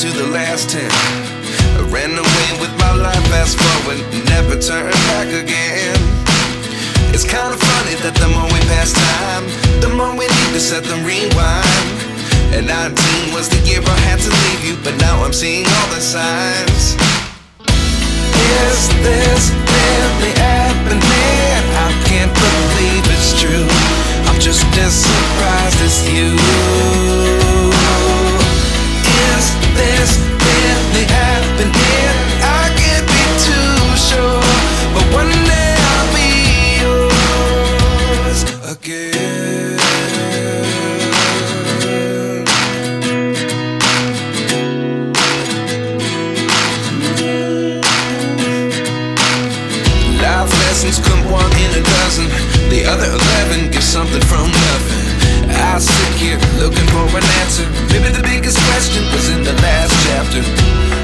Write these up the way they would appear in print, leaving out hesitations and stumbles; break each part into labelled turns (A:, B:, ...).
A: to the last 10. I ran away with my life, fast forward, never turn back again. It's kind of funny that the more we pass time, the more we need to set them rewind. And 19 was the year I had to leave you, but now I'm seeing all the signs. Is this really happening? I can't believe it's true. I'm just as surprised as you. Is this really happening? I can't be too sure, but one day I'll be yours again. Life lessons come one in a dozen. The other 11 get something from nothing. I sit here looking for an answer. Maybe the biggest question was in the last chapter.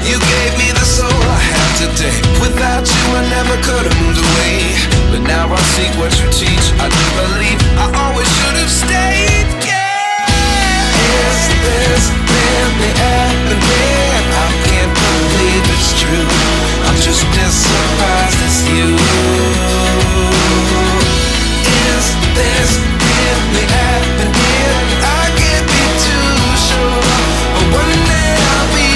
A: You gave me the soul I have today. Without you I never could have moved away. But now I see what you teach. I do believe I always should have stayed. Yeah. Is this really happening? I can't believe it's true. I'm just as surprised as you. Is this really happening? I can't be too sure, but one day I'll be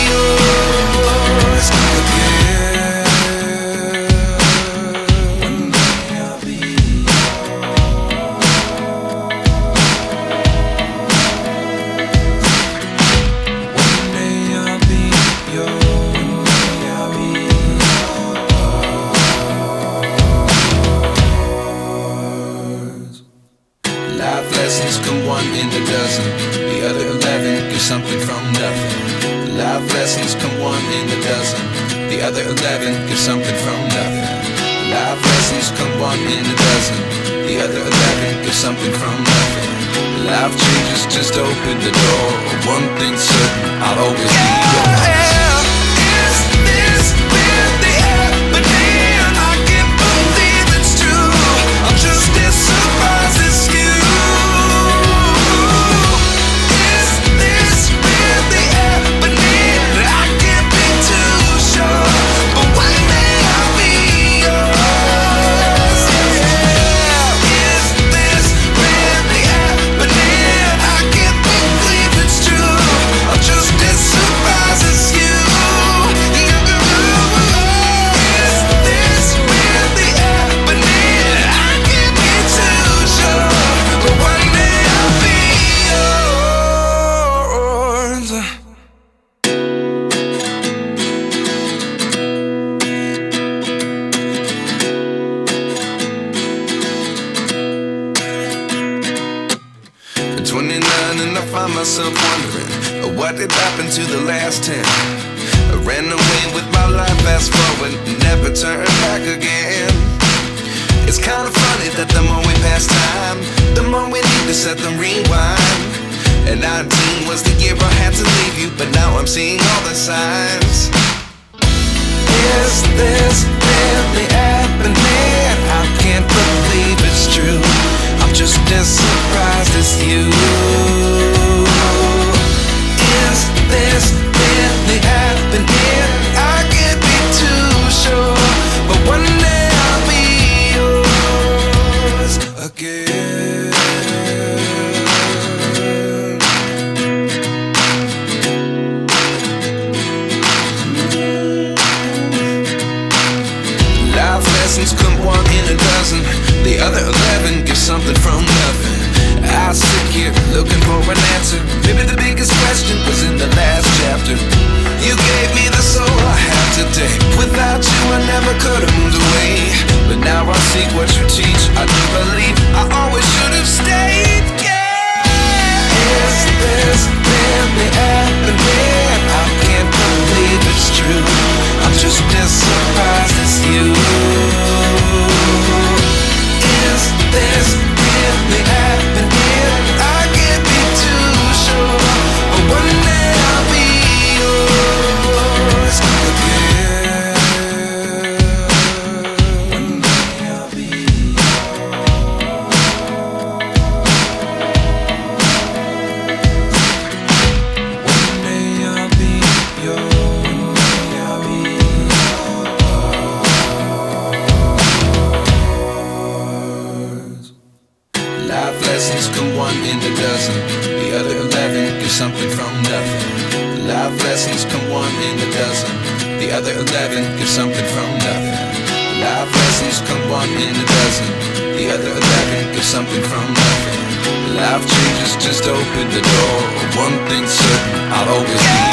A: yours again. One day I'll be yours. One day I'll be yours. One day I'll be yours. Life lessons come one in a dozen. The other 11 get something from nothing. Life lessons come one in a dozen. The other 11 get something from nothing. Life lessons come one in a dozen. The other 11 get something from nothing. Life changes, just open the door. One thing's certain, I'll always be yours. Is this really happening? I can't believe it's true. I'm just as surprised as you. Myself wondering what did happen to the last 10. I ran away with my life, fast forward, never turn back again. It's kind of funny that the more we pass time, the more we need to set them rewind. And 19 was the year I had to leave you, but now I'm seeing all the signs. Is this really happening? I can't believe it's true. I'm just as surprised as you. Is this really happening? I can't be too sure, but one day I'll be yours again. Life lessons come one in a dozen. The other 11 get something from nothing. I sit here looking for an answer. Maybe the biggest question was in the last chapter. You gave me the soul I have today. Without you I never could have moved away. But now I see what you teach. I do believe I always should have stayed. Yeah. Is this really happening? I can't believe it's true. I'm just as surprised as you. Is this really happening? I can't be too sure, but one day I'll be yours. get something from nothing. Life lessons come one in a dozen. The other 11 get something from nothing. Life lessons come one in a dozen. The other 11 get something from nothing. Life changes just open the door. One thing's certain, I'll always be